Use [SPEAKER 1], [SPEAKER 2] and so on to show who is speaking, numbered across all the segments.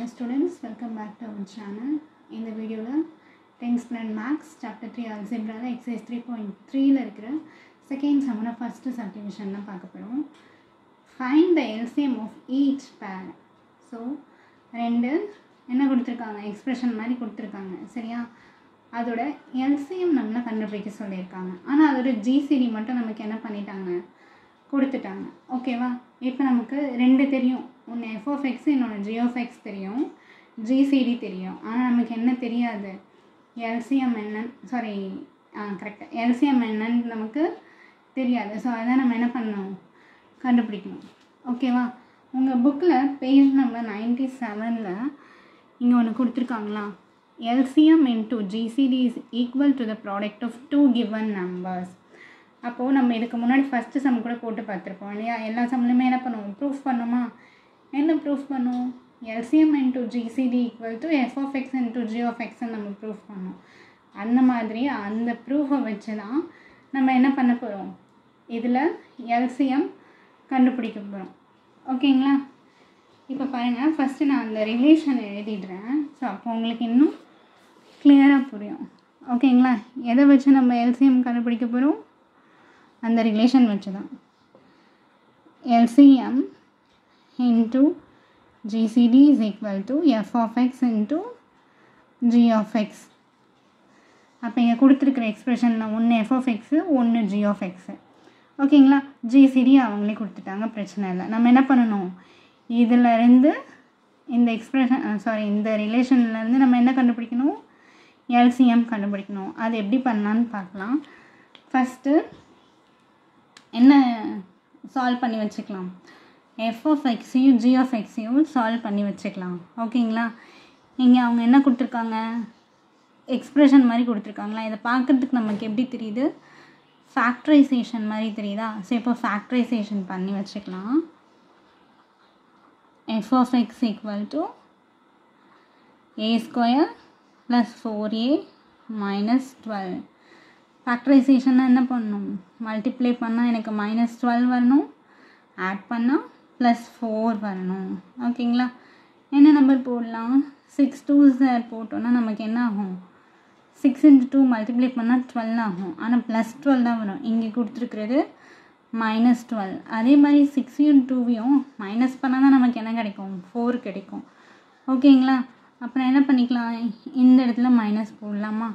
[SPEAKER 1] Hi students, welcome back to our channel. In the video, 10th standard Maths Chapter 3 Algebra Exercise 3.3 la irukra second sum na first subdivision la paakaporom. Find the LCM of each pair. So rendu enna kuduthirukanga expression mari kuduthirukanga seriya அதோட LCM நம்மள கண்டுபிடிக்க சொல்லிருக்காங்க. ஆனா அதோட GCD மட்டும் நமக்கு என்ன பண்ணிட்டாங்க கொடுத்துட்டாங்க. ஓகேவா? இப்போ நமக்கு ரெண்டு தெரியும். ஒன்னு f of x இன்னொன்னு g of x தெரியும். GCD தெரியும். ஆனா நமக்கு என்ன தெரியாது? LCM என்ன கரெக்ட் LCM என்னன்னு நமக்கு தெரியாது. ஸோ அதான் நம்ம என்ன பண்ணணும் கண்டுபிடிக்கணும். ஓகேவா? உங்கள் புக்கில் பேஜ் நம்பர் 97ல் இங்கே ஒன்று கொடுத்துருக்காங்களா? LCM into GCD is equal to the product of two given numbers. அப்போது நம்ம இதுக்கு முன்னாடி ஃபஸ்ட்டு சம் கூட போட்டு பார்த்துருப்போம் இல்லையா? எல்லா சம்லையுமே என்ன பண்ணுவோம்? ப்ரூஃப் பண்ணுமா? என்ன ப்ரூஃப் பண்ணுவோம்? LCM into GCD equal to f of x into g of x நம்ம ப்ரூஃப் பண்ணோம். அந்த மாதிரி அந்த ப்ரூஃபை வச்சு தான் நம்ம என்ன பண்ண போகிறோம்? இதில் LCM கண்டுபிடிக்க போகிறோம். ஓகேங்களா? இப்போ பாருங்கள், ஃபஸ்ட்டு நான் அந்த ரிலேஷன் எழுதிடுறேன். ஸோ அப்போ உங்களுக்கு இன்னும் கிளியராக புரியும். ஓகேங்களா? எதை வச்சு நம்ம LCM கண்டுபிடிக்க போகிறோம்? அந்த ரிலேஷன் வச்சு தான். LCM into GCD is equal to f of x into g of x. அப்போ இங்கே கொடுத்துருக்குற எக்ஸ்ப்ரெஷனில் ஒன்று f of x ஒன்று g of x. ஓகேங்களா? GCD அவங்களே கொடுத்துட்டாங்க, பிரச்சனை இல்லை. நம்ம என்ன பண்ணணும்? இதில் இருந்து இந்த எக்ஸ்ப்ரெஷன் இந்த ரிலேஷன்லேருந்து நம்ம என்ன கண்டுபிடிக்கணும்? LCM கண்டுபிடிக்கணும். அது எப்படி பண்ணலான்னு பார்க்கலாம். ஃபஸ்ட்டு என்ன சால்வ் பண்ணி வச்சுக்கலாம்? f of xையும் g of xையும் சால்வ் பண்ணி வச்சுக்கலாம். ஓகேங்களா? இங்கே அவங்க என்ன கொடுத்துருக்காங்க? எக்ஸ்ப்ரெஷன் மாதிரி கொடுத்துருக்காங்களா? இதை பார்க்குறதுக்கு நமக்கு எப்படி தெரியுது? ஃபேக்டரைசேஷன் மாதிரி தெரியுதா? ஸோ இப்போ ஃபேக்டரைசேஷன் பண்ணி வச்சுக்கலாம். f of x equal to a square plus 4a minus 12. ஃபேக்டரைசேஷன்னா என்ன பண்ணணும்? மல்டிப்ளை பண்ணால் எனக்கு -12 வரணும், ஆட் பண்ணால் +4 வரணும். ஓகேங்களா? என்ன நம்பர் போடலாம்? 6 2s போட்டோன்னா நமக்கு என்ன ஆகும்? 6 × 2 மல்டிப்ளை பண்ணால் 12 ஆகும். ஆனால் +12 தான் வரும். இங்கே கொடுத்துருக்கிறது -12. அதே மாதிரி 6ஐயும் 2வையும் மைனஸ் பண்ணால் தான் நமக்கு என்ன கிடைக்கும்? 4 கிடைக்கும். ஓகேங்களா? அப்புறம் என்ன பண்ணிக்கலாம்? இந்த இடத்துல மைனஸ் போடலாமா?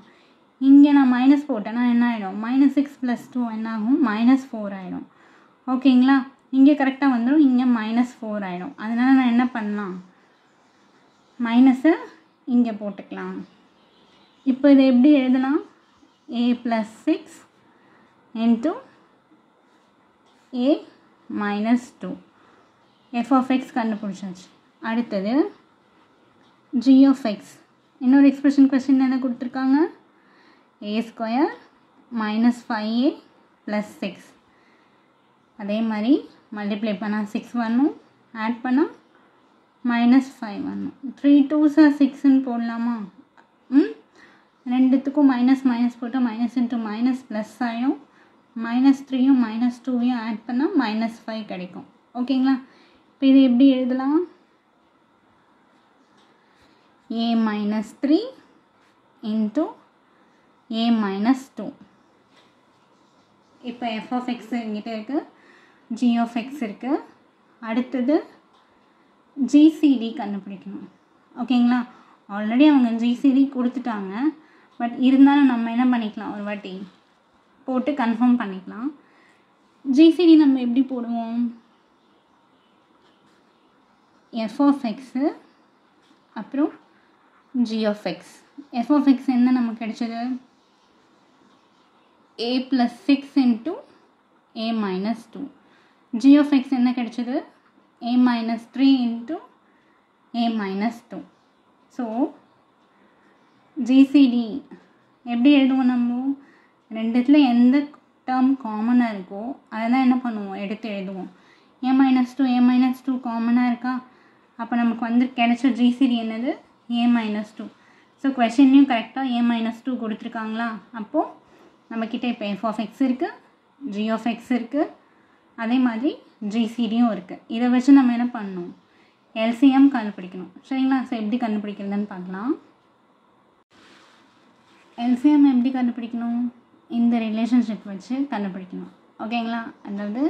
[SPEAKER 1] இங்கே நான் மைனஸ் போட்டேன்னா என்ன ஆகிடும்? -6 + 2 என்ன ஆகும்? -4 ஆகிடும். ஓகேங்களா? இங்கே கரெக்டாக வந்துடும், இங்கே -4 ஆகிடும். அதனால் நான் என்ன பண்ணலாம்? மைனஸை இங்கே போட்டுக்கலாம். இப்போ இதை எப்படி எழுதலாம்? a + 6 × a - 2. f of x கண்டுபிடிச்சாச்சு. அடுத்தது g of x. இன்னொரு எக்ஸ்பிரஷன் கொஸ்டின் என்ன கொடுத்துருக்காங்க? a square minus 5a plus 6. அதே மாதிரி மல்டிப்ளை பண்ணால் 6 வரணும், ஆட் பண்ணால் -5 வரணும். 3 2s are 6ன்னு போடலாமா? ரெண்டுத்துக்கும் மைனஸ் போட்டால் மைனஸ் இன்ட்டு மைனஸ் ப்ளஸ் ஆகிடும். -3யும் -2வையும் ஆட் பண்ணால் -5 கிடைக்கும். ஓகேங்களா? இப்போ இது எப்படி எழுதலாம்? a - 3 × a - 2. இப்போ f of x இங்கிட்ட இருக்குது, g of x இருக்குது. அடுத்தது GCD கண்டுபிடிக்கணும். ஓகேங்களா? ஆல்ரெடி அவங்க GCD கொடுத்துட்டாங்க. பட் இருந்தாலும் நம்ம என்ன பண்ணிக்கலாம்? ஒரு வாட்டி போட்டு கன்ஃபார்ம் பண்ணிக்கலாம். GCD நம்ம எப்படி போடுவோம்? f of x அப்புறம் g of x. f of x என்ன நமக்கு கிடைச்சது? a + 6 × a - 2. g of x என்ன கிடைச்சது? a - 3 × a - 2. ஸோ GCD எப்படி எழுதுவோம்? நம்ம ரெண்டுத்தில் எந்த டேர்ம் காமனாக இருக்கோ அதை தான் என்ன பண்ணுவோம்? எடுத்து எழுதுவோம். a - 2 a - 2 காமனாக இருக்கா? அப்போ நமக்கு வந்து கிடைச்ச GCD என்னது? a - 2. ஸோ கொஷின்லையும் கரெக்டாக a - 2 கொடுத்துருக்காங்களா? அப்போது நம்மக்கிட்ட இப்போ f of x இருக்குது, g of x இருக்குது, அதே மாதிரி GCDயும் இருக்குது. இதை வச்சு நம்ம என்ன பண்ணணும்? எல்சிஎம் கண்டுபிடிக்கணும். சரிங்களா? ஸோ எப்படி கண்டுபிடிக்கிறதுன்னு பார்க்கலாம். எல்சிஎம் எப்படி கண்டுபிடிக்கணும்? இந்த ரிலேஷன்ஷிப் வச்சு கண்டுபிடிக்கணும். ஓகேங்களா? அதாவது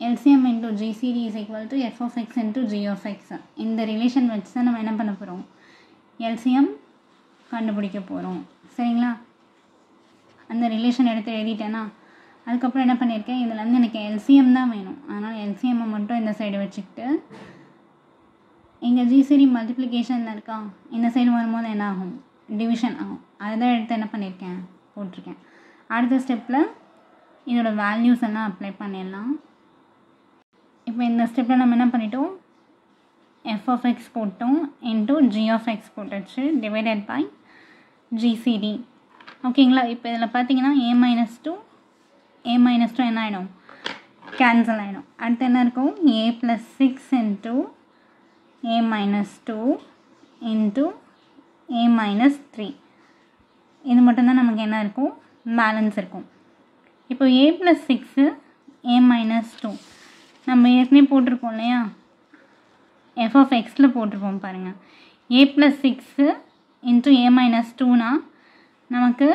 [SPEAKER 1] LCM into GCD is equal to f of x into g of x. இந்த ரிலேஷன் வச்சு தான் நம்ம என்ன பண்ண போகிறோம்? LCM கண்டுபிடிக்க போகிறோம். சரிங்களா? அந்த ரிலேஷன் எடுத்து எழுதிட்டேன்னா அதுக்கப்புறம் என்ன பண்ணியிருக்கேன், இதில் வந்து எனக்கு LCM தான் வேணும். அதனால் LCMஐ மட்டும் இந்த சைடு வச்சுக்கிட்டு இங்கே GCD மல்டிப்ளிகேஷனில் இருக்கா, இந்த சைடு வரும்போது என்ன ஆகும்? டிவிஷன் ஆகும். அதை தான் எடுத்து என்ன பண்ணியிருக்கேன், போட்டிருக்கேன். அடுத்த ஸ்டெப்பில் இதோட வேல்யூஸ் எல்லாம் அப்ளை பண்ணிடலாம். இப்போ இந்த ஸ்டெப்பில் நம்ம என்ன பண்ணிட்டோம், f of x போட்டோம் இன்ட்டு g of x போட்டுச்சு டிவைடட் பை GCD. ஓகேங்களா? இப்போ இதில் பார்த்தீங்கன்னா a minus 2 என்ன ஆகிடும், கேன்சல் ஆகிடும். அடுத்து என்ன இருக்கும், a plus 6 into a minus 2 into a minus 3. இது மட்டும்தான் நமக்கு என்ன இருக்கும், பேலன்ஸ் இருக்கும். இப்போ a plus 6 a minus 2 நம்ம ஏற்கனவே போட்டிருக்கோம் இல்லையா, f of xல போட்டிருப்போம் பாருங்கள். a plus 6 into a minus 2னா நமக்கு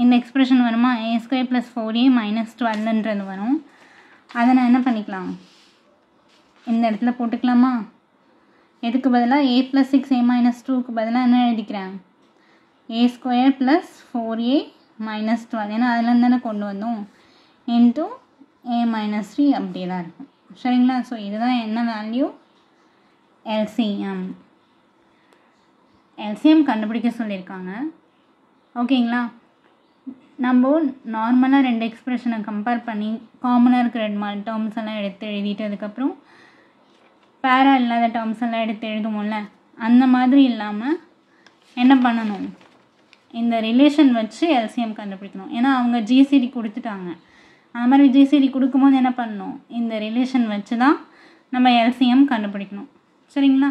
[SPEAKER 1] இந்த எக்ஸ்பிரஷன் வருமா, a square plus 4a minus 12ன்றது வரும். அதை நான் என்ன பண்ணிக்கலாம், இந்த இடத்துல போட்டுக்கலாமா? எதுக்கு பதிலாக a plus 6 a minus 2க்கு பதிலாக என்ன எழுதிக்கிறேன், a square plus 4a minus 12, ஏன்னா அதில் தானே கொண்டு வந்தோம், இன்ட்டு a minus 3 அப்படியே தான் இருக்கும். சரிங்களா? ஸோ இதுதான் என்ன வேல்யூ, எல்சிஎம் கண்டுபிடிக்க சொல்லியிருக்காங்க. ஓகேங்களா? நம்ம நார்மலாக ரெண்டு எக்ஸ்பிரஷனை கம்பேர் பண்ணி காமனாக இருக்கிற ரெண்டு டேர்ம்ஸ் எல்லாம் எடுத்து எழுதிட்டு அதுக்கப்புறம் பேரா இல்லாத டேர்ம்ஸ் எல்லாம் எடுத்து எழுதுவோம்ல, அந்த மாதிரி இல்லாமல் என்ன பண்ணணும், இந்த ரிலேஷன் வச்சு எல்சிஎம் கண்டுபிடிக்கணும். ஏன்னா அவங்க ஜிசிடி கொடுத்துட்டாங்க. அது மாதிரி ஜிசிடி கொடுக்கும்போது என்ன பண்ணணும், இந்த ரிலேஷன் வச்சு தான் நம்ம எல்சிஎம் கண்டுபிடிக்கணும். சரிங்களா?